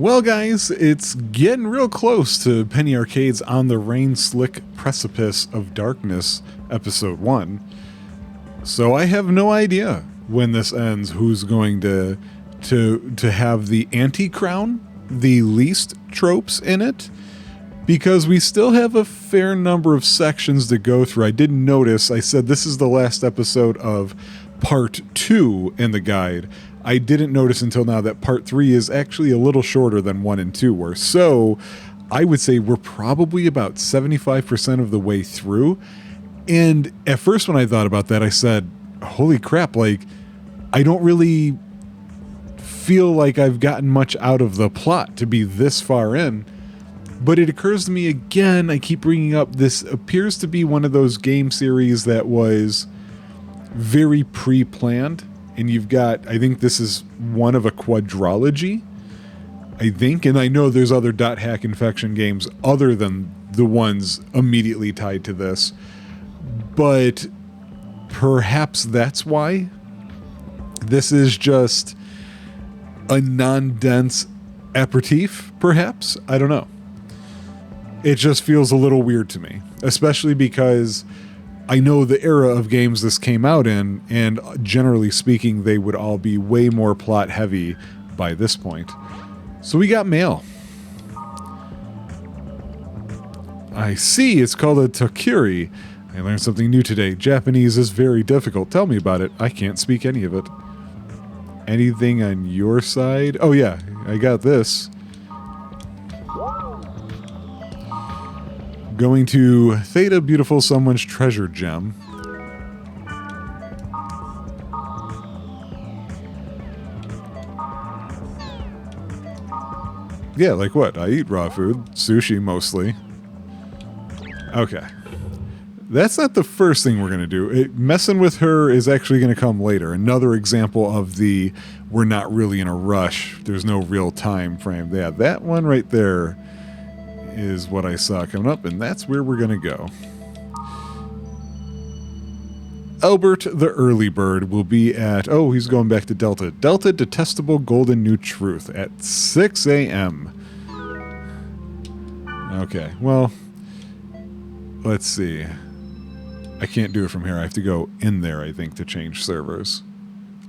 Well, guys, it's getting real close to Penny Arcade's On the Rain-Slick Precipice of Darkness, Episode 1. So I have no idea when this ends who's going to have the anti-crown, the least tropes in it, because we still have a fair number of sections to go through. I did notice, I said this is the last episode of Part 2 in the guide. I didn't notice until now that Part 3 is actually a little shorter than 1 and 2 were. So I would say we're probably about 75% of the way through. And at first when I thought about that, I said, holy crap, like, I don't really feel like I've gotten much out of the plot to be this far in. But it occurs to me again, I keep bringing up, this appears to be one of those game series that was very pre-planned. And you've got, I think this is one of a quadrology, I think. And I know there's other dot hack infection games other than the ones immediately tied to this. But perhaps that's why this is just a non-dense aperitif, perhaps? I don't know. It just feels a little weird to me, especially because I know the era of games this came out in, and generally speaking, they would all be way more plot heavy by this point. So we got mail. I see, it's called a tokiri. I learned something new today. Japanese is very difficult. Tell me about it. I can't speak any of it. Anything on your side? Oh yeah, I got this. Going to Theta Beautiful Someone's Treasure Gem. Yeah, like what? I eat raw food. Sushi, mostly. Okay. That's not the first thing we're going to do. Messing with her is actually going to come later. Another example of the we're not really in a rush. There's no real time frame. Yeah, that one right there is what I saw coming up, and that's where we're going to go. Albert the Early Bird will be at, oh, he's going back to Delta. Delta Detestable Golden New Truth at 6 a.m. Okay, well, let's see. I can't do it from here. I have to go in there, I think, to change servers.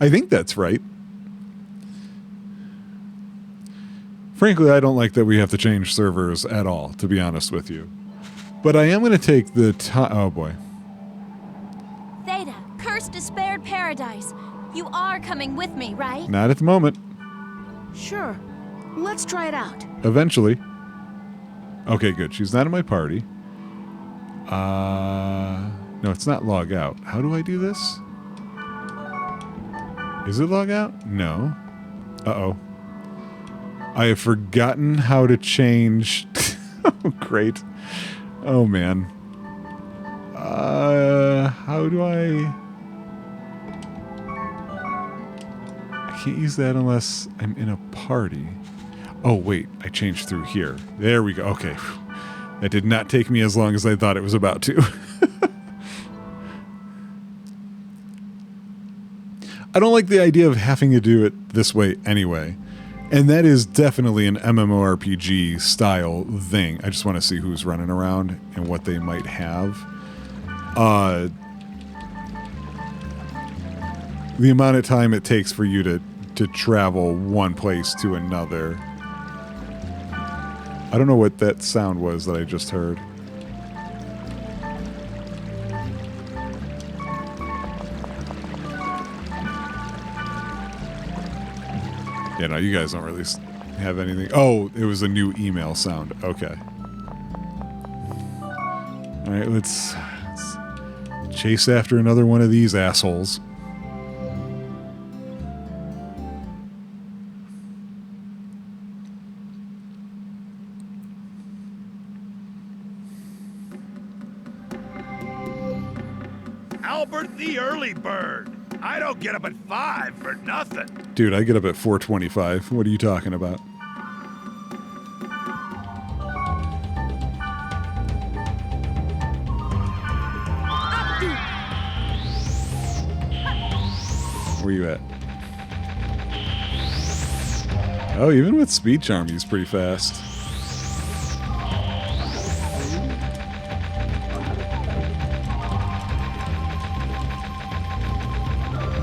I think that's right. Frankly, I don't like that we have to change servers at all, to be honest with you. But I am going to take the time... Oh, boy. Theta, cursed despaired paradise. You are coming with me, right? Not at the moment. Sure. Let's try it out. Eventually. Okay, good. She's not in my party. No, it's not log out. How do I do this? Is it log out? No. Uh-oh. I have forgotten how to change... Oh, great. Oh, man. How do I can't use that unless I'm in a party. Oh, wait. I changed through here. There we go. Okay. That did not take me as long as I thought it was about to. I don't like the idea of having to do it this way anyway. And that is definitely an MMORPG style thing. I just want to see who's running around and what they might have. The amount of time it takes for you to travel one place to another. I don't know what that sound was that I just heard. Yeah, no, you guys don't really have anything. Oh, it was a new email sound. Okay. All right, let's chase after another one of these assholes. Albert the Early Bird. I don't get up at 5 for nothing. Dude, I get up at 4:25. What are you talking about? Where you at? Oh, even with speed charm, he's pretty fast.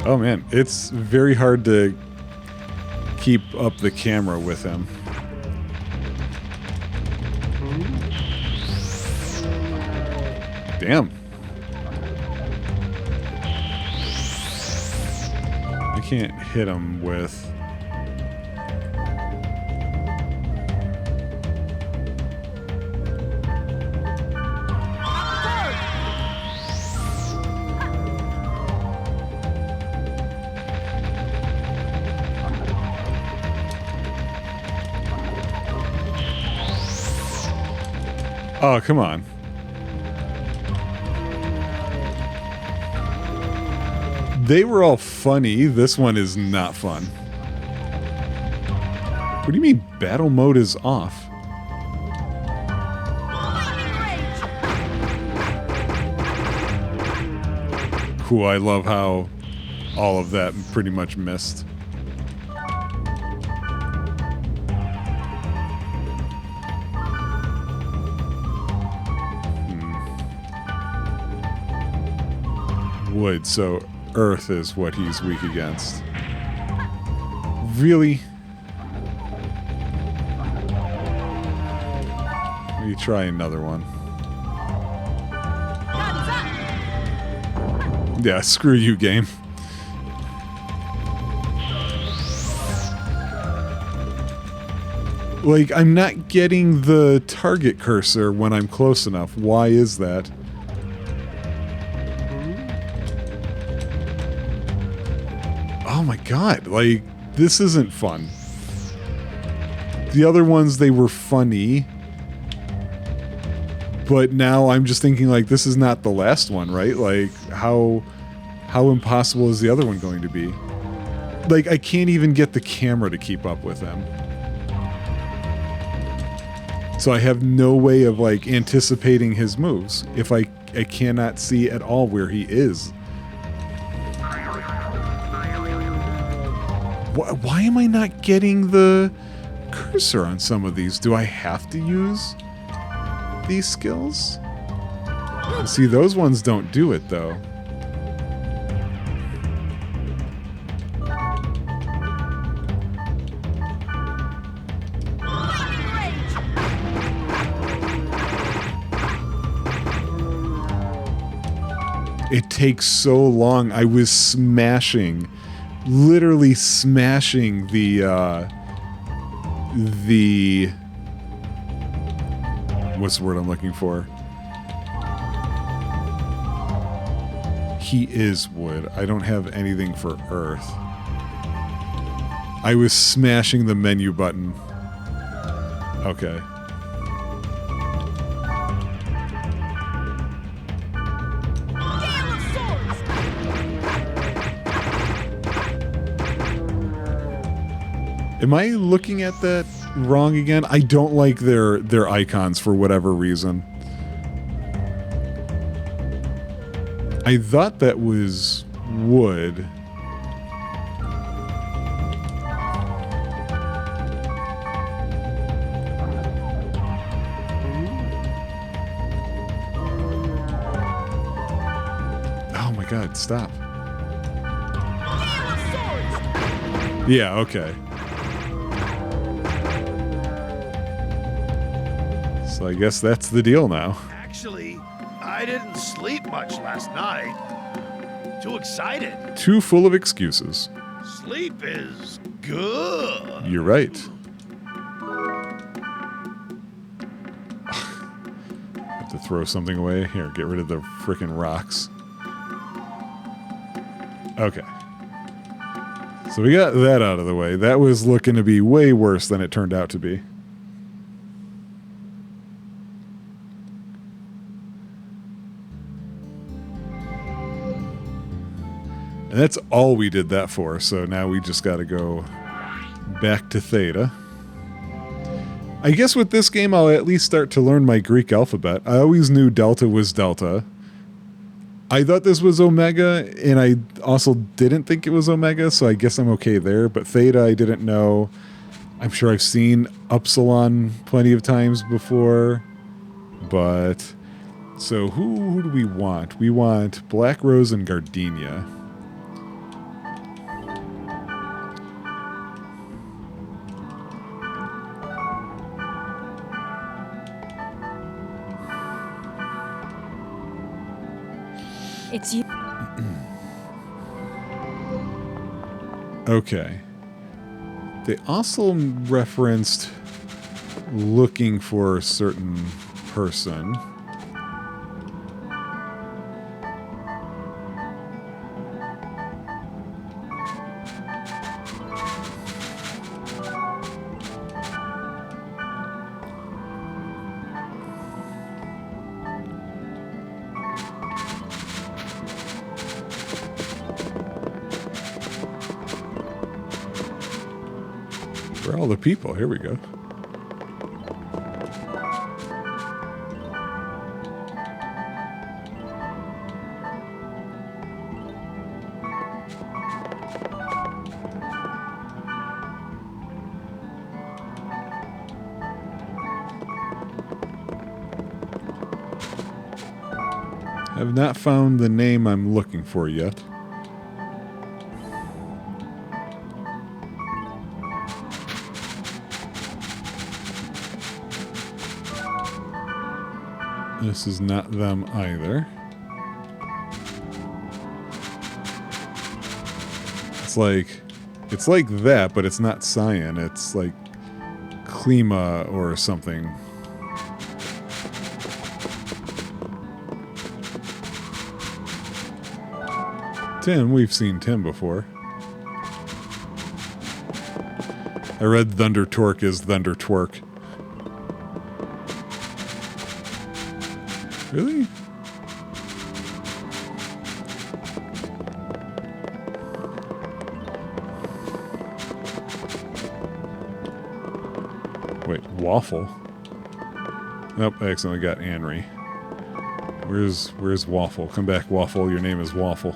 Oh man, it's very hard to keep up the camera with him. Damn. I can't hit him with... Oh, come on. They were all funny. This one is not fun. What do you mean battle mode is off? Cool, I love how all of that pretty much missed. Wood, so earth is what he's weak against. Really? Let me try another one. Yeah, screw you, game. Like, I'm not getting the target cursor when I'm close enough. Why is that? Oh my god, like, this isn't fun. The other ones, they were funny. But now I'm just thinking, like, this is not the last one, right? Like, how impossible is the other one going to be? Like, I can't even get the camera to keep up with him. So I have no way of, like, anticipating his moves if I cannot see at all where he is. Why am I not getting the cursor on some of these? Do I have to use these skills? See, those ones don't do it, though. It takes so long. I was smashing... literally smashing the what's the word I'm looking for? He is wood. I don't have anything for earth. I was smashing the menu button. Okay. Am I looking at that wrong again? I don't like their icons for whatever reason. I thought that was wood. Oh my god, stop. Yeah, okay. So I guess that's the deal now. Actually, I didn't sleep much last night. Too excited. Too full of excuses. Sleep is good. You're right. Have to throw something away. Here, get rid of the frickin' rocks. Okay. So we got that out of the way. That was looking to be way worse than it turned out to be. And that's all we did that for, so now we just gotta go back to Theta. I guess with this game I'll at least start to learn my Greek alphabet. I always knew Delta was Delta. I thought this was Omega, and I also didn't think it was Omega, so I guess I'm okay there. But Theta I didn't know. I'm sure I've seen Upsilon plenty of times before, but... So who do we want? We want Black Rose and Gardenia. It's you. Okay. They also referenced looking for a certain person. Where are all the people? Here we go. Have not found the name I'm looking for yet. This is not them either. It's like that, but it's not cyan. It's like Klima or something. Tim, we've seen Tim before. I read Thunder Torque is Thunder Twerk. Really? Wait, Waffle? Nope, I accidentally got Anri. Where's Waffle? Come back, Waffle. Your name is Waffle.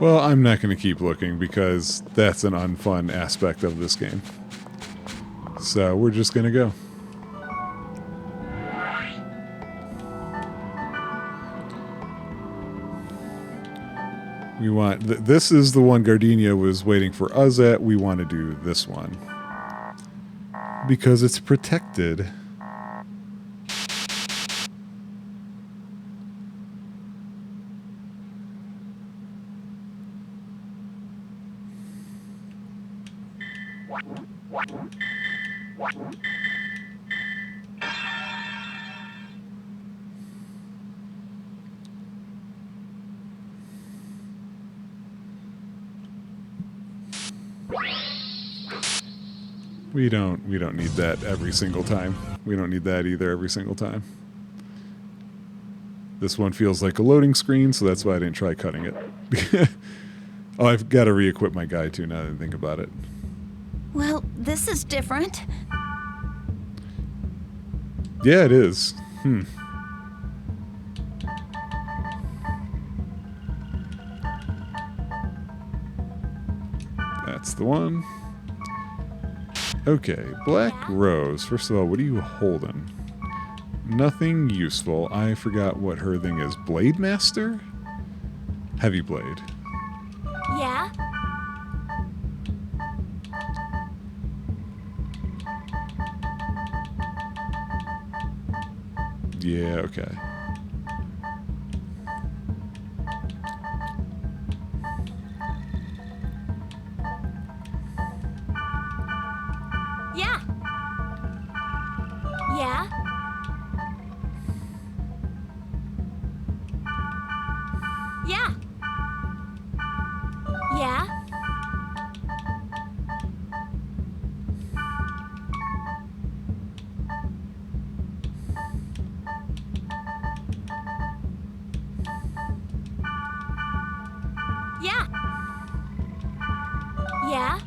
Well, I'm not going to keep looking because that's an unfun aspect of this game. So we're just going to go. We want... this is the one Gardenia was waiting for us at. We want to do this one. Because it's protected. We don't need that every single time. We don't need that either every single time. This one feels like a loading screen, so that's why I didn't try cutting it. Oh, I've got to re-equip my guy too now that I think about it. Well, this is different. Yeah, it is. That's the one. Okay, Black Rose. First of all, what are you holding? Nothing useful. I forgot what her thing is. Blade Master? Heavy Blade. Yeah? Yeah, okay. Yeah. Yeah. Yeah. Yeah. Yeah. Yeah?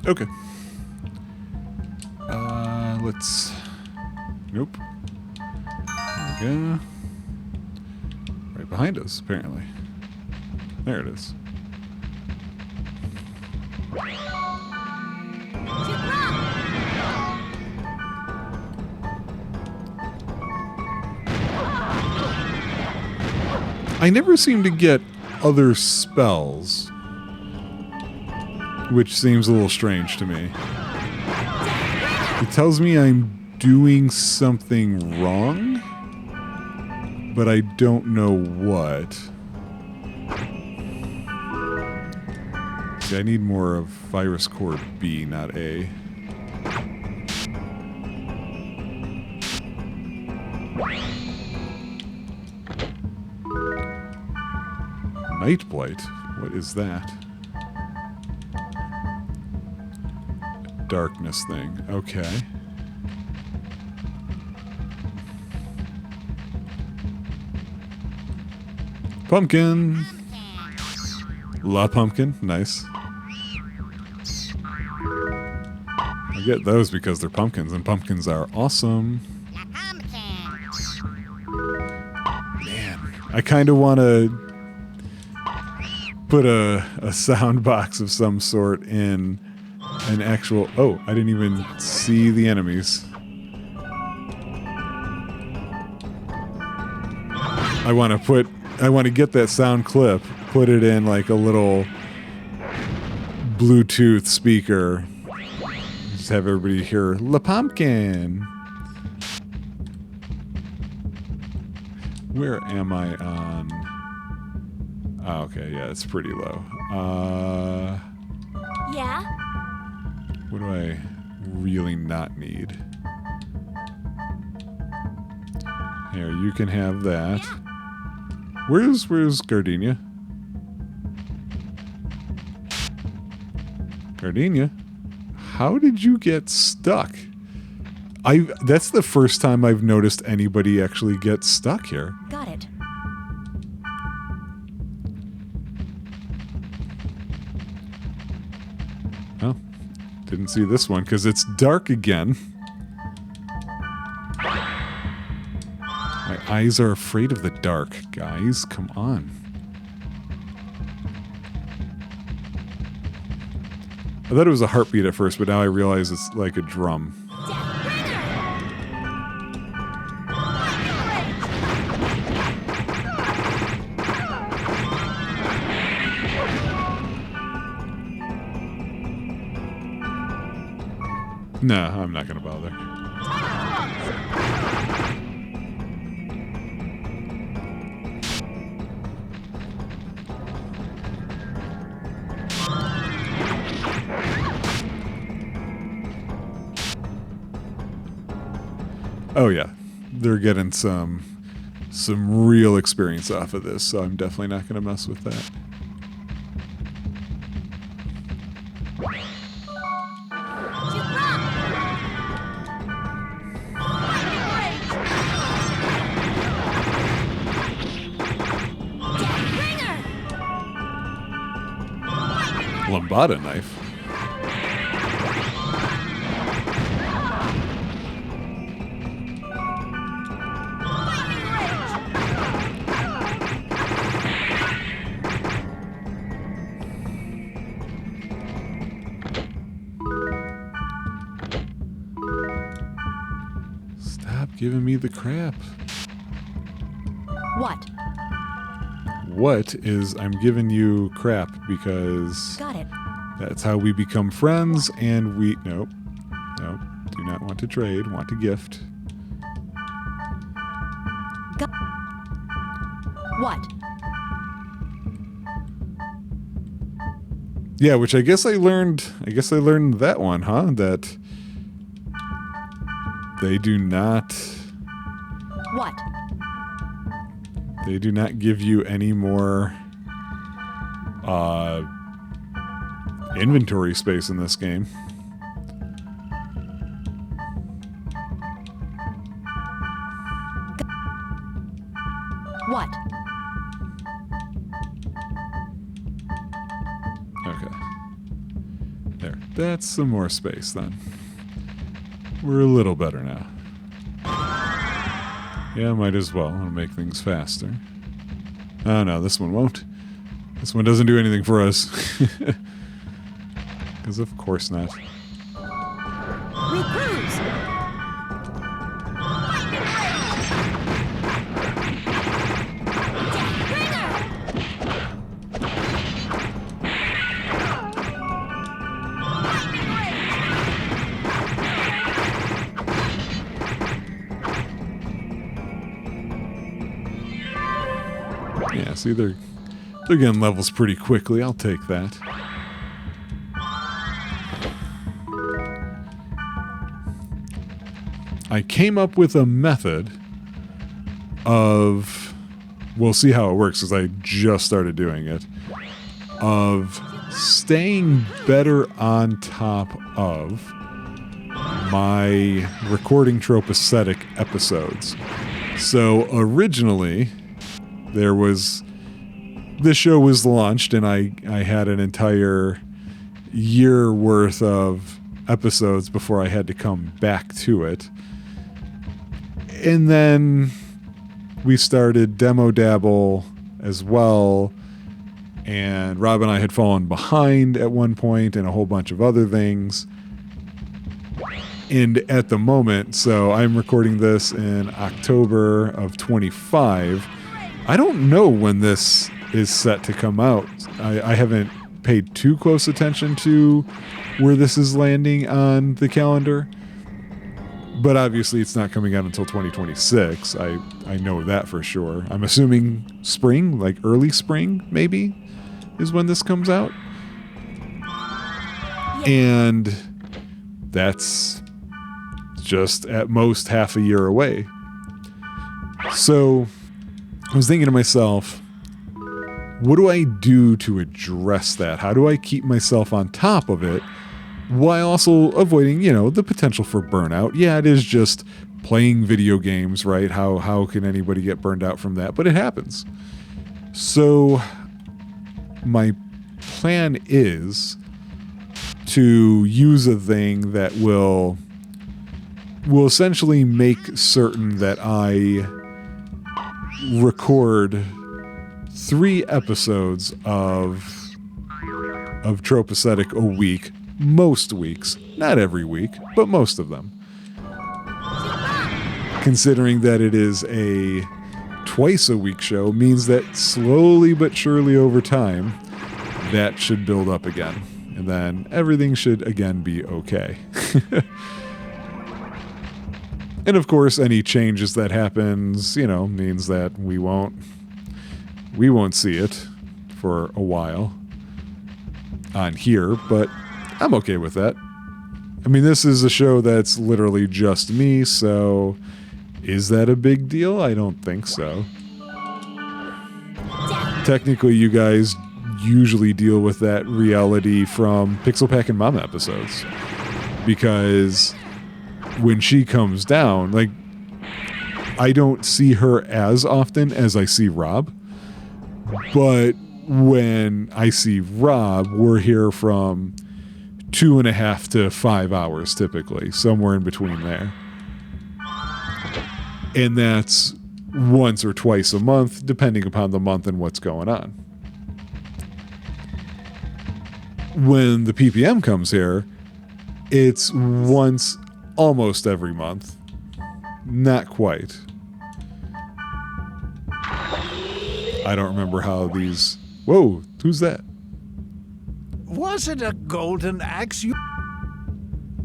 Okay. Let's... Nope. There we go. Right behind us, apparently. There it is. I never seem to get other spells, which seems a little strange to me. It tells me I'm doing something wrong, but I don't know what. See, I need more of Virus Core B, not A. Night Blight? What is that? Darkness thing. Okay. Pumpkin! La Pumpkin. Nice. I get those because they're pumpkins, and pumpkins are awesome. Man, I kind of want to put a sound box of some sort in an actual... Oh, I didn't even see the enemies. I want to get that sound clip, put it in like a little Bluetooth speaker. Just have everybody hear La Pumpkin. Where am I on? Oh, okay, yeah, it's pretty low. Yeah? What do I really not need? Here, you can have that. Where's Gardenia? Gardenia? How did you get stuck? That's the first time I've noticed anybody actually get stuck here. Got it. Oh, didn't see this one because it's dark again. My eyes are afraid of the dark, guys. Come on. I thought it was a heartbeat at first, but now I realize it's like a drum. No, I'm not going to bother. Oh yeah, they're getting some real experience off of this, so I'm definitely not going to mess with that. Lambada knife. Stop giving me the crap. What? What is I'm giving you crap because Got it. that's how we become friends and we... Nope. Nope. Do not want to trade. Want to gift. What? Yeah, which I guess I learned that one, huh? That they do not... What? They do not give you any more inventory space in this game. What? Okay. There. That's some more space then. We're a little better now. Yeah, might as well. I'll make things faster. Oh no, this one won't. This one doesn't do anything for us. Because of course not. We cruise! Yeah, see, they're getting levels pretty quickly. I'll take that. I came up with a method of... We'll see how it works, because I just started doing it. Of staying better on top of my recording Tropeacetic episodes. So originally... this show was launched and I had an entire year worth of episodes before I had to come back to it. And then we started Demo Dabble as well, and Rob and I had fallen behind at one point and a whole bunch of other things. And at the moment, so I'm recording this in October of 25. I don't know when this is set to come out. I haven't paid too close attention to where this is landing on the calendar. But obviously it's not coming out until 2026. I know that for sure. I'm assuming spring, like early spring, maybe, is when this comes out. And that's just at most half a year away. So I was thinking to myself, what do I do to address that? How do I keep myself on top of it while also avoiding, the potential for burnout? Yeah, it is just playing video games, right? How can anybody get burned out from that? But it happens. So my plan is to use a thing that will essentially make certain that I record 3 episodes of Tropeacetic a week, most weeks, not every week, but most of them. Considering that it is a twice a week show means that slowly but surely over time, that should build up again. And then everything should again be okay. And of course, any changes that happens, means that we won't see it for a while on here, but I'm okay with that. I mean, this is a show that's literally just me, so is that a big deal? I don't think so. Technically, you guys usually deal with that reality from Pixel Pack and Mama episodes, because when she comes down, like, I don't see her as often as I see Rob, but when I see Rob, we're here from 2.5 to 5 hours typically, somewhere in between there. And that's once or twice a month, depending upon the month and what's going on. When the PPM comes here, it's once almost every month. Not quite. I don't remember how these... Whoa, who's that? Was it a golden axe you...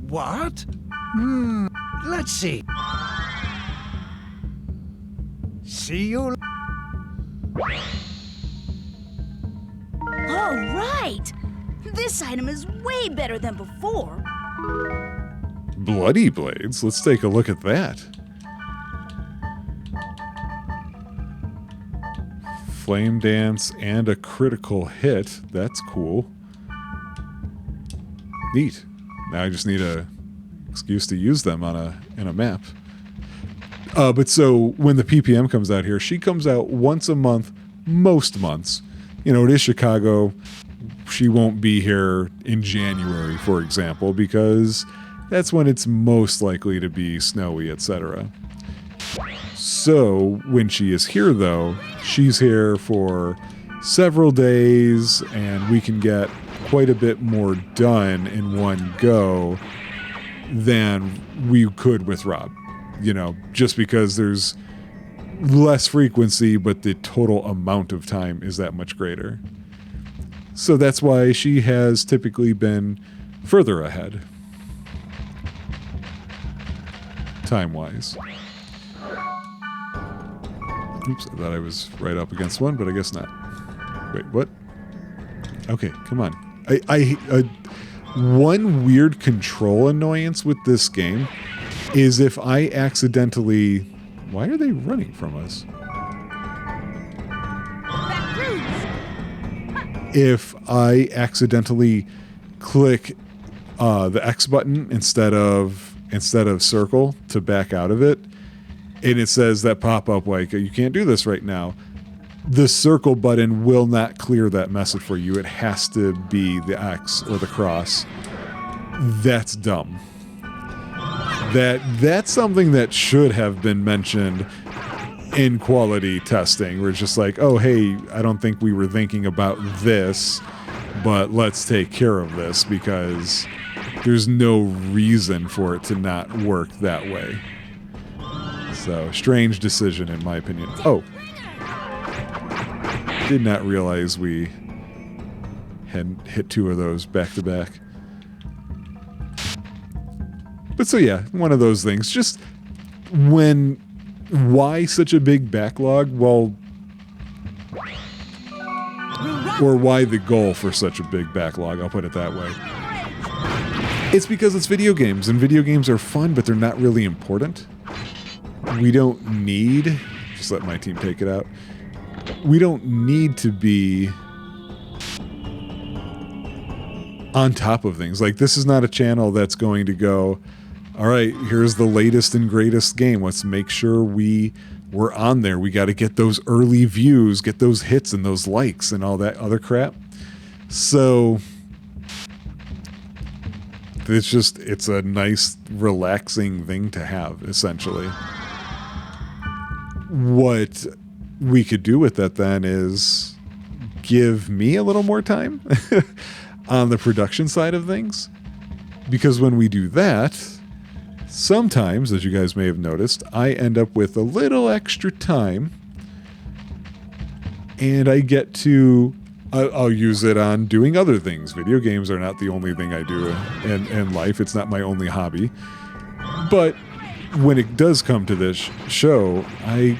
What? Let's see. See you... All right! This item is way better than before. Bloody blades? Let's take a look at that. Flame dance and a critical hit. That's cool. Neat. Now I just need a excuse to use them in a map. But so when the PPM comes out here, she comes out once a month, most months. You know, it is Chicago. She won't be here in January, for example, because that's when it's most likely to be snowy, etc. So when she is here, though, she's here for several days, and we can get quite a bit more done in one go than we could with Rob. You know, just because there's less frequency, but the total amount of time is that much greater. So that's why she has typically been further ahead, time-wise. Oops, I thought I was right up against one, but I guess not. Wait, what? Okay, come on. One weird control annoyance with this game is if I accidentally... Why are they running from us? If I accidentally click the X button instead of circle to back out of it, and it says that pop-up like, you can't do this right now, the circle button will not clear that message for you. It has to be the X or the cross. That's dumb. That's something that should have been mentioned in quality testing, where it's just like, oh, hey, I don't think we were thinking about this, but let's take care of this because there's no reason for it to not work that way. So, strange decision in my opinion. Oh. Did not realize we had hit two of those back to back. But so yeah, one of those things. Just why such a big backlog? Well, or why the goal for such a big backlog? I'll put it that way. It's because it's video games, and video games are fun, but they're not really important. We don't need... Just let my team take it out. We don't need to be on top of things. Like, this is not a channel that's going to go, all right, here's the latest and greatest game. Let's make sure we're on there. We got to get those early views, get those hits and those likes and all that other crap. So it's a nice, relaxing thing to have, essentially. What we could do with that then is give me a little more time on the production side of things. Because when we do that, sometimes, as you guys may have noticed, I end up with a little extra time, and I get to... I'll use it on doing other things. Video games are not the only thing I do in life. It's not my only hobby. But when it does come to this show, I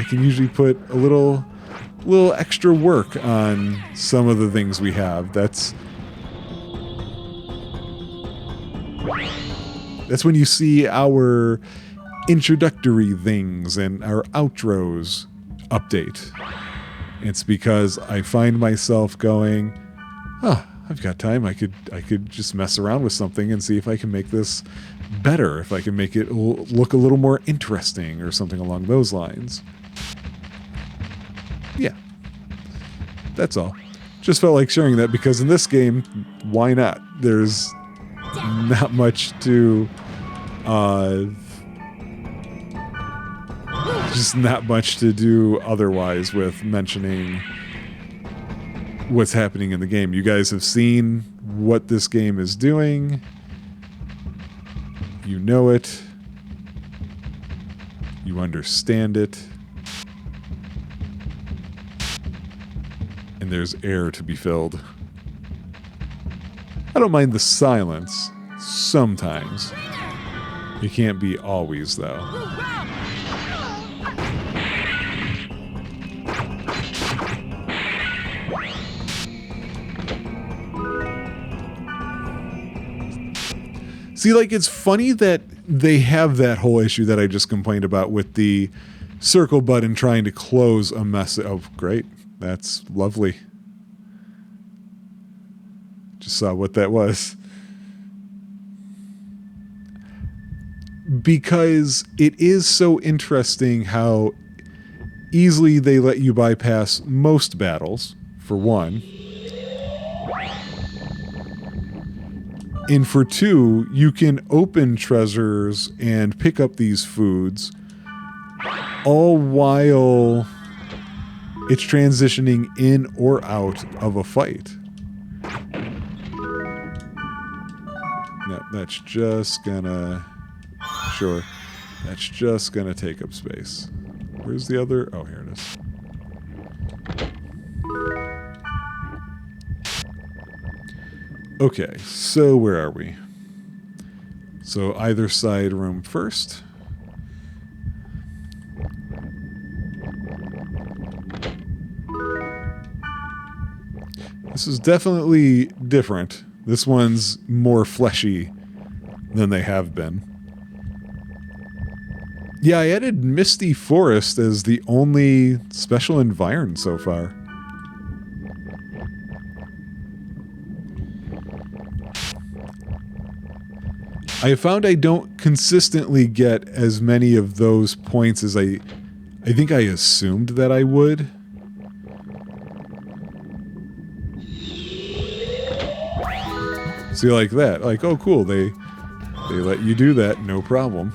can usually put a little extra work on some of the things we have. That's when you see our introductory things and our outros update. It's because I find myself going, oh, I've got time. I could just mess around with something and see if I can make this better, if I can make it look a little more interesting or something along those lines. Yeah. That's all. Just felt like sharing that because in this game, why not? There's not much to... just not much to do otherwise with mentioning what's happening in the game. You guys have seen what this game is doing. You know it. You understand it. And there's air to be filled. I don't mind the silence sometimes. It can't be always, though. See, like, it's funny that they have that whole issue that I just complained about with the circle button trying to close a message. Oh, great. That's lovely. Just saw what that was. because it is so interesting how easily they let you bypass most battles, for one. And for two, you can open treasures and pick up these foods, all while it's transitioning in or out of a fight. No, that's just gonna... Sure. That's just gonna take up space. Where's the other? Oh, here it is. Okay, so where are we? So either side room first. This is definitely different. This one's more fleshy than they have been. Yeah, I added Misty Forest as the only special environment so far. I found I don't consistently get as many of those points as I think I assumed that I would. See, like that. Like, oh cool, they let you do that, no problem.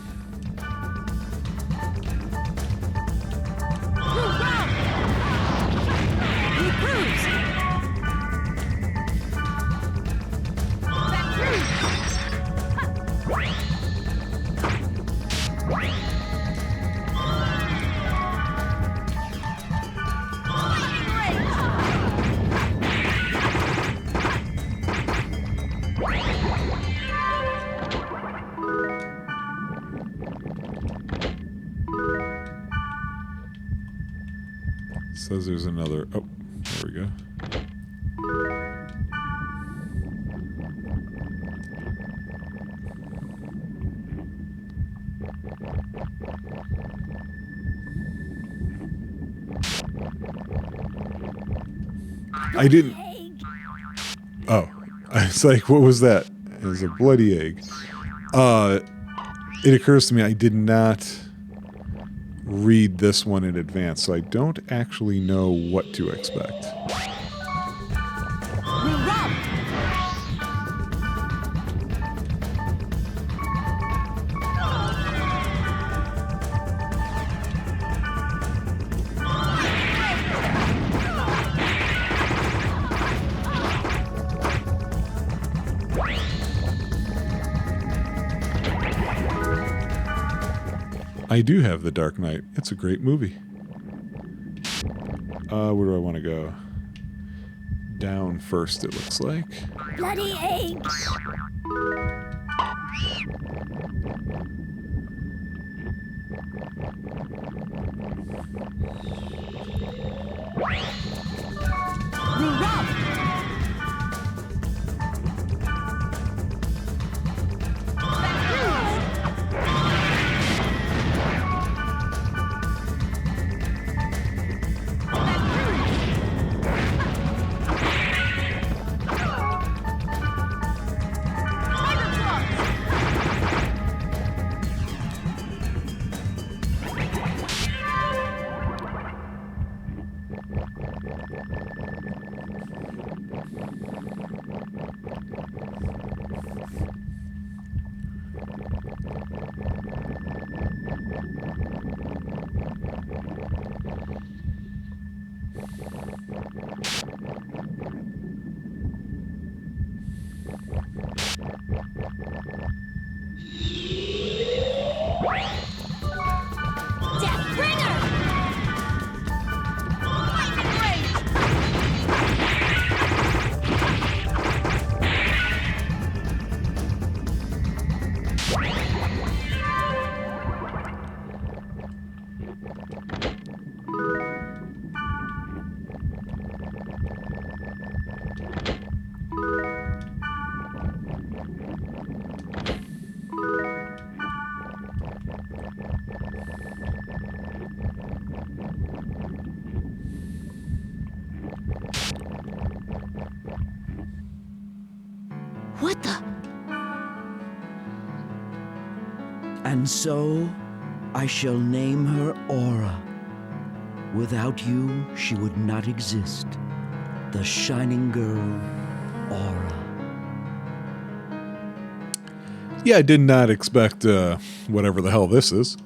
Says there's another... Oh, there we go. I didn't... Oh. I was like, what was that? It was a bloody egg. It occurs to me I did not read this one in advance, so I don't actually know what to expect. I do have The Dark Knight. It's a great movie. Where do I want to go? Down first, it looks like. Bloody eggs! And And so, I shall name her Aura. Without you, she would not exist. The shining girl, Aura. Yeah, I did not expect whatever the hell this is.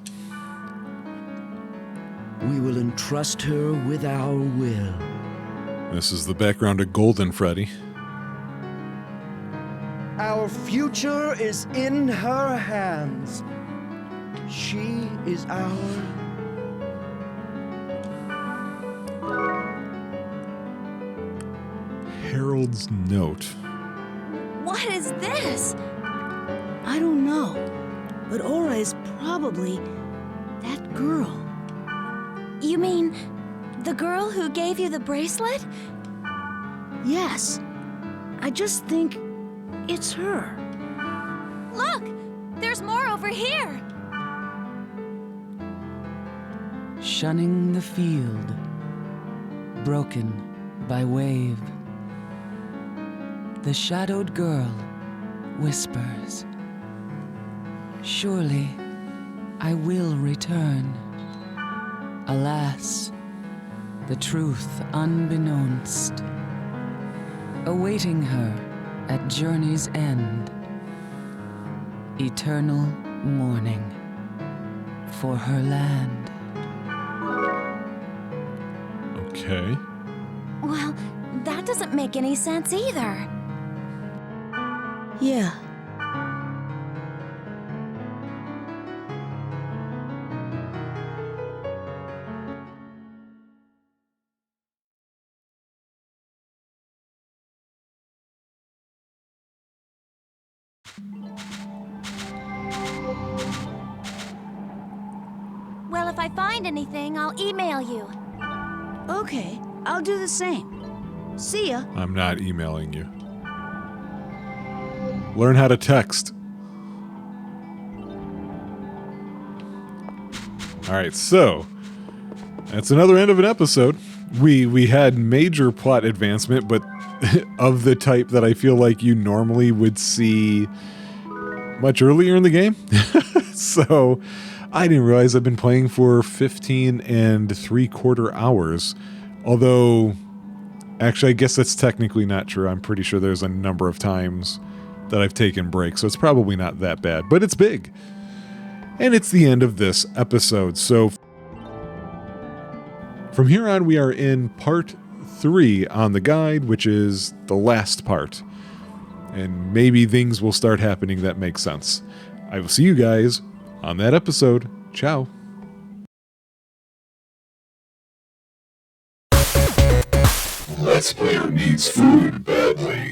We will entrust her with our will. This is the background of Golden Freddy. Our future is in her hands. She is our... Harold's note. What is this? I don't know, but Aura is probably that girl. You mean the girl who gave you the bracelet? Yes, I just think it's her. Look! There's more over here! Shunning the field, broken by wave. The shadowed girl whispers, "Surely I will return." Alas, the truth unbeknownst, awaiting her at journey's end. Eternal mourning for her land. Okay. Well, that doesn't make any sense either. Yeah. Well, if I find anything, I'll email you. Okay, I'll do the same. See ya. I'm not emailing you. Learn how to text. Alright, so that's another end of an episode. We had major plot advancement, but of the type that I feel like you normally would see much earlier in the game. So I didn't realize I've been playing for 15 3/4 hours. Although, actually, I guess that's technically not true. I'm pretty sure there's a number of times that I've taken breaks, so it's probably not that bad, but it's big. And it's the end of this episode, so from here on we are in part 3 on the guide, which is the last part. And maybe things will start happening that make sense. I will see you guys on that episode. Ciao. Let's Player needs food badly.